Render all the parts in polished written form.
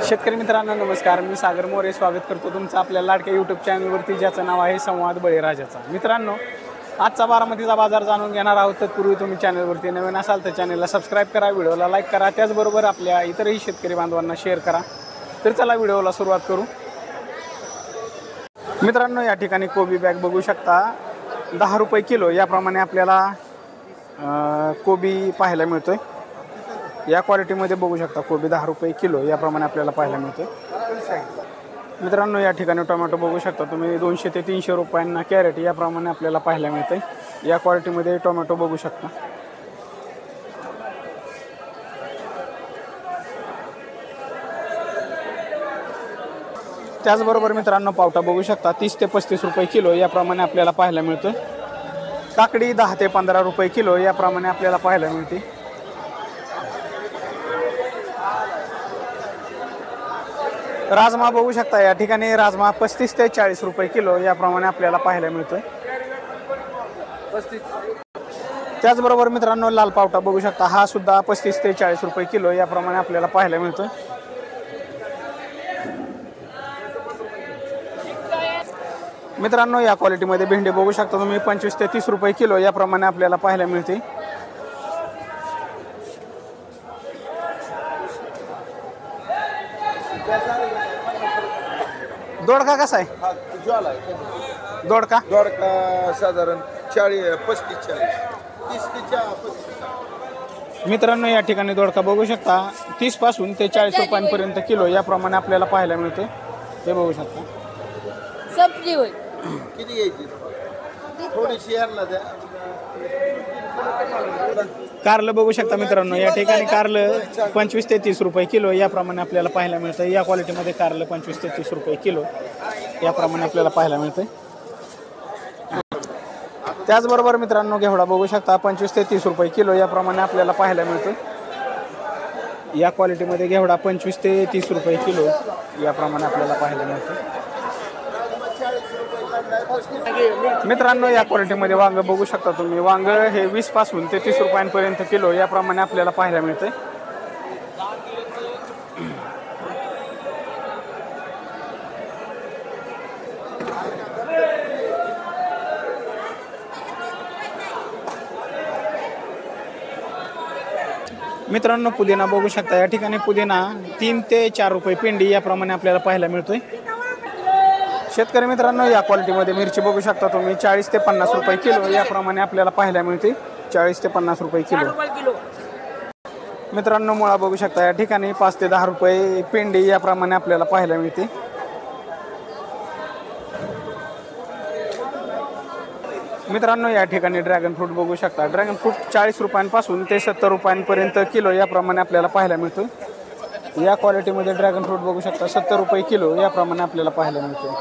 शेतकरी मित्रांनो नमस्कार, मी सागर मोरे स्वागत करतो तुमचं आपल्या लाडक्या यूट्यूब चॅनलवरती, ज्याचं नाव आहे संवाद बळीराजाचा। मित्रांनो, आजचा बारामतीचा बाजार जाणून घेणार आहोत। तत्पूर्वी तुम्ही चॅनलवरती नवीन असाल तर चॅनलला सबस्क्राईब करा, व्हिडिओला लाईक करा, त्याचबरोबर आपल्या इतरही शेतकरी बांधवांना शेअर करा। तर चला व्हिडिओला सुरुवात करू। मित्रांनो, या ठिकाणी कोबी बॅग बघू शकता 10 रुपये किलो याप्रमाणे आपल्याला कोबी पाहायला मिळतोय। या क्वालिटीमध्ये बघू शकता कोबी 10 रुपये किलो याप्रमाणे आपल्याला पाहायला मिळते। मित्रांनो, या ठिकाणी टोमॅटो बघू शकता तुम्ही 200 ते 300 रुपयांना कॅरेट याप्रमाणे आपल्याला पाहायला मिळते। या क्वालिटीमध्ये टोमॅटो बघू शकता। त्याचबरोबर मित्रांनो, पावटा बघू शकता 30 ते 35 रुपये किलो याप्रमाणे आपल्याला पाहायला मिळतोय। काकडी 10 ते 15 रुपये किलो याप्रमाणे आपल्याला पाहायला मिळते। राजमा बघू शकता, या ठिकाणी राजमा 35 ते 40 रुपये किलो याप्रमाणे आपल्याला पाहायला मिळतोय। त्याचबरोबर मित्रांनो, लाल पावटा बघू शकता, हा सुद्धा 35 ते 40 रुपये किलो याप्रमाणे आपल्याला पाहायला मिळतोय। मित्रांनो, या क्वालिटीमध्ये भेंडी बघू शकता तुम्ही 25 ते 30 रुपये किलो याप्रमाणे आपल्याला पाहायला मिळते। दोडका कसा आहे? दोडका साधारण 35-40 मित्रांनो, या ठिकाणी दोडका बघू शकता 30 पासून ते 40 रुपयांपर्यंत किलो याप्रमाणे आपल्याला पाहायला मिळते। हे बघू शकता। किती घ्यायची? थोडीशी आणला द्या। कारलं बघू शकता मित्रांनो, या ठिकाणी कारलं 25 ते 30 रुपये किलो याप्रमाणे आपल्याला पाहायला मिळतं। या क्वालिटीमध्ये कारलं 25 ते 30 रुपये किलो याप्रमाणे आपल्याला पाहायला मिळतं। त्याचबरोबर मित्रांनो, घेवडा बघू शकता 25 ते 30 रुपये किलो याप्रमाणे आपल्याला पाहायला मिळतं। या क्वालिटीमध्ये घेवडा 25 ते 30 रुपये किलो याप्रमाणे आपल्याला पाहायला मिळतं। मित्रांनो, या क्वालिटीमध्ये वांग बघू शकता तुम्ही, वांग हे 20 पासून ते 30 रुपयांपर्यंत किलो याप्रमाणे आपल्याला पाहायला मिळते। मित्रांनो, पुदिना बघू शकता, या ठिकाणी पुदिना 3 ते 4 रुपये पेंडी याप्रमाणे आपल्याला पाहायला मिळतोय। शेतकरी मित्रांनो, या क्वालिटीमध्ये मिरची बघू शकता तुम्ही 40 ते 50 रुपये किलो याप्रमाणे आपल्याला पाहायला मिळते। 40 ते 50 रुपये किलो। मित्रांनो, मुळा बघू शकता, या ठिकाणी 5 ते 10 रुपये पेंडी याप्रमाणे आपल्याला पाहायला मिळते। मित्रांनो, या ठिकाणी ड्रॅगन फ्रूट बघू शकता, ड्रॅगन फ्रूट 40 रुपयांपासून ते 70 रुपयांपर्यंत किलो याप्रमाणे आपल्याला पाहायला मिळतो। या क्वालिटीमध्ये ड्रॅगन फ्रूट बघू शकता 70 रुपये किलो याप्रमाणे आपल्याला पाहायला मिळतो।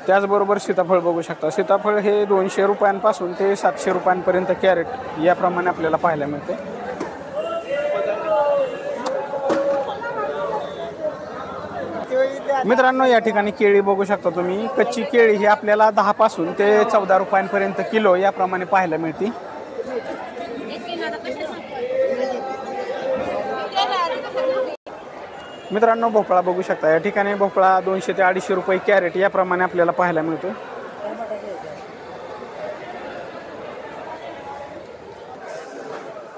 त्याचबरोबर सीताफळ बघू शकता, सीताफळ हे 200 रुपयांपासून ते 700 रुपयांपर्यंत कॅरेट याप्रमाणे आपल्याला पाहायला मिळते। मित्रांनो, या ठिकाणी केळी बघू शकता तुम्ही, कच्ची केळी ही आपल्याला 10 पासून ते 14 रुपयांपर्यंत किलो याप्रमाणे पाहायला मिळते। मित्रांनो, भोपळा बघू शकता, या ठिकाणी भोपळा 200 ते 250 रुपये कॅरेट याप्रमाणे आपल्याला पाहायला मिळतो।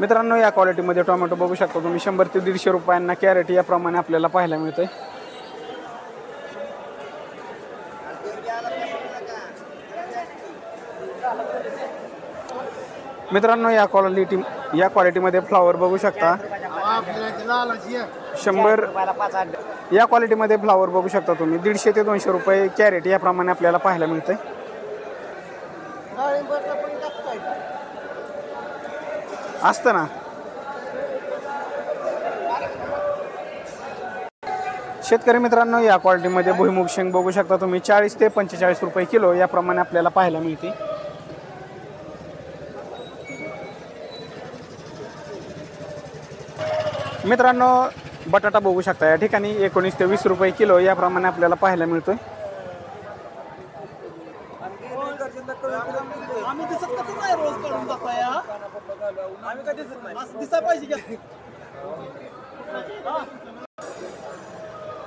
मित्रांनो, या क्वालिटीमध्ये टोमॅटो बघू शकता तुम्ही 100 ते 150 रुपयांना कॅरेट याप्रमाणे आपल्याला पाहायला मिळतंय। मित्रांनो, या क्वालिटीमध्ये फ्लावर बघू शकता 100 या क्वालिटीमध्ये फ्लावर बघू शकता तुम्ही 150 ते 200 रुपये कॅरेट याप्रमाणे आपल्याला पाहायला मिळते। असतं ना। शेतकरी मित्रांनो, या क्वालिटीमध्ये भुईमुग शेंग बघू शकता तुम्ही 40 ते 45 रुपये किलो याप्रमाणे आपल्याला पाहायला मिळते। मित्रांनो, बटाटा बघू शकता, या ठिकाणी 19 ते 20 रुपये किलो याप्रमाणे आपल्याला पाहायला मिळतोय। आम्ही दिसत कसं नाही रोज काढून जाता या आम्ही काय दिसत नाही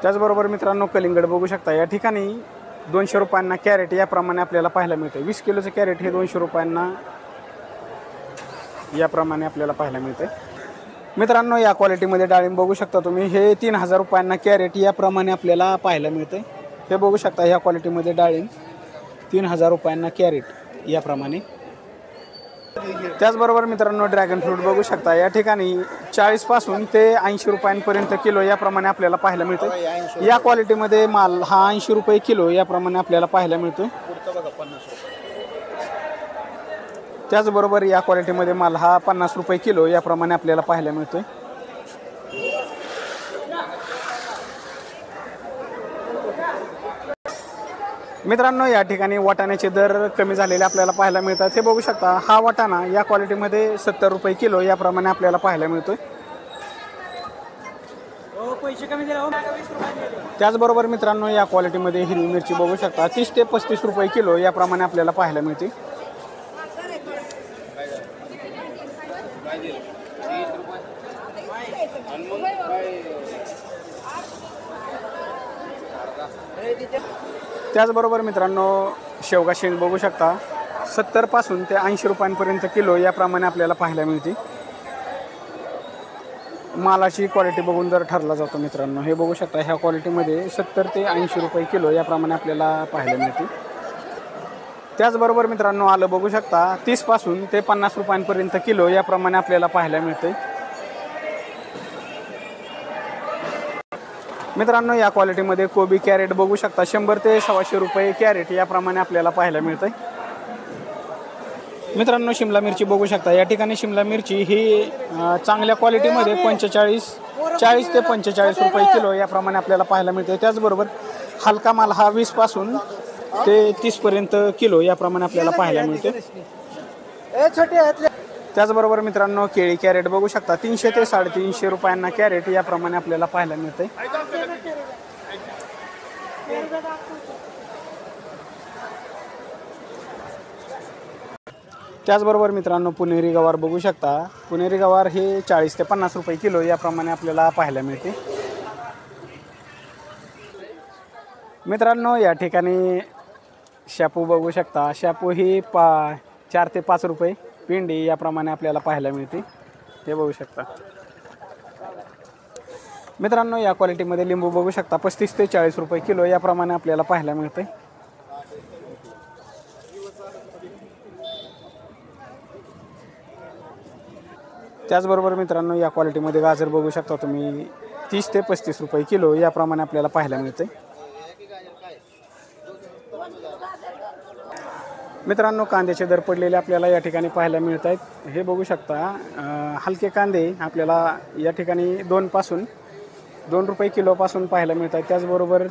त्याचबरोबर मित्रांनो कलिंगड बघू शकता या ठिकाणी 200 रुपयांना कॅरेट याप्रमाणे आपल्याला पाहायला मिळतं. 20 किलोचं कॅरेट हे 200 रुपयांना याप्रमाणे आपल्याला पाहायला मिळतं. मित्रांनो या क्वालिटीमध्ये डाळिंब बघू शकता तुम्ही, हे 3000 रुपयांना कॅरेट याप्रमाणे आपल्याला पाहायला मिळतं. हे बघू शकता ह्या क्वालिटीमध्ये डाळिंब 3000 रुपयांना कॅरेट याप्रमाणे. त्याचबरोबर मित्रांनो ड्रॅगन फ्रूट बघू शकता या ठिकाणी 40 पासून ते 80 रुपयांपर्यंत किलो याप्रमाणे आपल्याला पाहायला मिळतं. या क्वालिटीमध्ये माल हा 80 रुपये किलो याप्रमाणे आपल्याला पाहायला मिळतो. त्याचबरोबर या क्वालिटीमध्ये माल हा 50 रुपये किलो याप्रमाणे आपल्याला पाहायला मिळतोय. मित्रांनो या ठिकाणी वाटाण्याचे दर कमी झालेले आपल्याला पाहायला मिळतात. हे बघू शकता हा वाटाणा या क्वालिटीमध्ये 70 रुपये किलो याप्रमाणे आपल्याला पाहायला मिळतोय. त्याचबरोबर मित्रांनो या क्वालिटीमध्ये हिरवी मिरची बघू शकता 30 ते 35 रुपये किलो याप्रमाणे आपल्याला पाहायला मिळते. त्याचबरोबर मित्रांनो शेवगा शेंग बघू शकता 70 पासून ते 80 रुपयांपर्यंत किलो याप्रमाणे आपल्याला पाहायला मिळते. मालाची क्वालिटी बघून दर ठरला जातो मित्रांनो. हे बघू शकता ह्या क्वालिटीमध्ये 70 ते 80 रुपये किलो याप्रमाणे आपल्याला पाहायला मिळते. त्याचबरोबर मित्रांनो आलं बघू शकता 30 पासून ते 50 रुपयांपर्यंत किलो याप्रमाणे आपल्याला पाहायला मिळते. मित्रांनो या क्वालिटीमध्ये कोबी कॅरेट बघू शकता 100 ते 125 रुपये कॅरेट याप्रमाणे आपल्याला पाहायला मिळते. मित्रांनो शिमला मिरची बघू शकता या ठिकाणी शिमला मिरची ही चांगल्या क्वालिटीमध्ये 40 ते 45 रुपये किलो याप्रमाणे आपल्याला पाहायला मिळते. त्याचबरोबर हलका माल हा 20 पासून ते 30 पर्यंत किलो याप्रमाणे आपल्याला पाहायला मिळते. त्याचबरोबर मित्रांनो केळी कॅरेट बघू शकता 300 ते 350 रुपयांना कॅरेट याप्रमाणे आपल्याला पाहायला मिळते. त्याचबरोबर मित्रांनो पुणेरी गवार बघू शकता. पुणेरी गवार हे 40 ते 50 रुपये किलो याप्रमाणे आपल्याला पाहायला मिळते. मित्रांनो या ठिकाणी शापू बघू शकता. शापू ही 4 ते 5 रुपये पिंडी याप्रमाणे आपल्याला पाहायला मिळते. हे बघू शकता. मित्रांनो या क्वालिटीमध्ये लिंबू बघू शकता 35 ते 40 रुपये किलो याप्रमाणे आपल्याला पाहायला मिळते. त्याचबरोबर मित्रांनो या क्वालिटीमध्ये गाजर बघू शकता तुम्ही 30 ते 35 रुपये किलो याप्रमाणे आपल्याला पाहायला मिळते. मित्रांनो कांद्याचे दर पडलेले आपल्याला या ठिकाणी पाहायला मिळत आहेत. हे बघू शकता हलके कांदे आपल्याला या ठिकाणी 2 रुपये किलोपासून पाहायला मिळत आहेत. त्याचबरोबर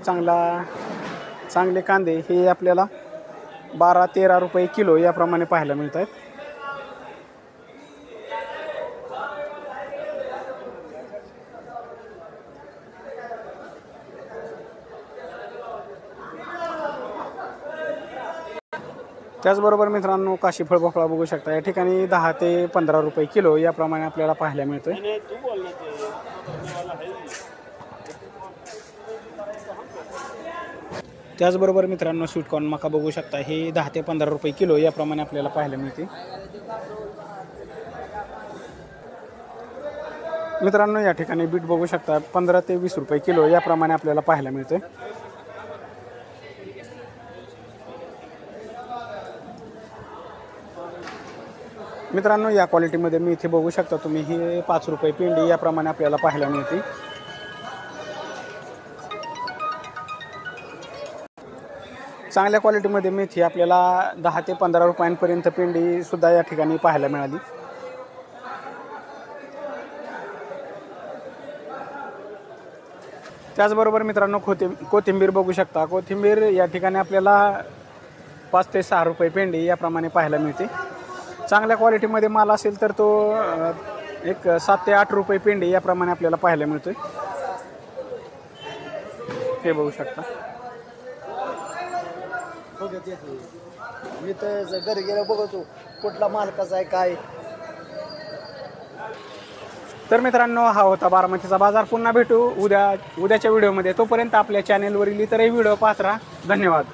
चांगले कांदे हे आपल्याला 12-13 रुपये किलो याप्रमाणे पाहायला मिळत आहेत. त्याचबरोबर मित्रांनो काशी फळभोपळा बघू शकता या ठिकाणी 10 ते 15 रुपये किलो याप्रमाणे आपल्याला पाहायला मिळतोय. त्याचबरोबर मित्रांनो स्वीटकॉर्न मका बघू शकता हे 10 ते 15 रुपये किलो याप्रमाणे आपल्याला पाहायला मिळते. मित्रांनो या ठिकाणी बीट बघू शकता 15 ते 20 रुपये किलो याप्रमाणे आपल्याला पाहायला मिळते. मित्रांनो या क्वालिटीमध्ये मेथी बघू शकता तुम्ही ही 5 रुपये पिंडी याप्रमाणे आपल्याला पाहायला मिळते. चांगल्या क्वालिटीमध्ये मेथी आपल्याला 10 ते 15 रुपयांपर्यंत पिंडी सुद्धा या ठिकाणी पाहायला मिळाली. त्याचबरोबर मित्रांनो कोथिंबीर बघू शकता. कोथिंबीर या ठिकाणी आपल्याला 5 ते 6 रुपये पेंडी याप्रमाणे पाहायला मिळते. चांगल्या क्वालिटीमध्ये माल असेल तर तो एक 7 ते 8 रुपये पेंडी याप्रमाणे आपल्याला पाहायला मिळतोय. हे बघू शकता. मी तर घरी गेला बघतो कुठला माल कसा आहे काय. तर मित्रांनो, हा होता बारामतीचा बाजार. पुन्हा भेटू उद्याच्या व्हिडिओमध्ये. तोपर्यंत आपल्या चॅनेलवरील इतरही व्हिडिओ पाहत राहा. धन्यवाद.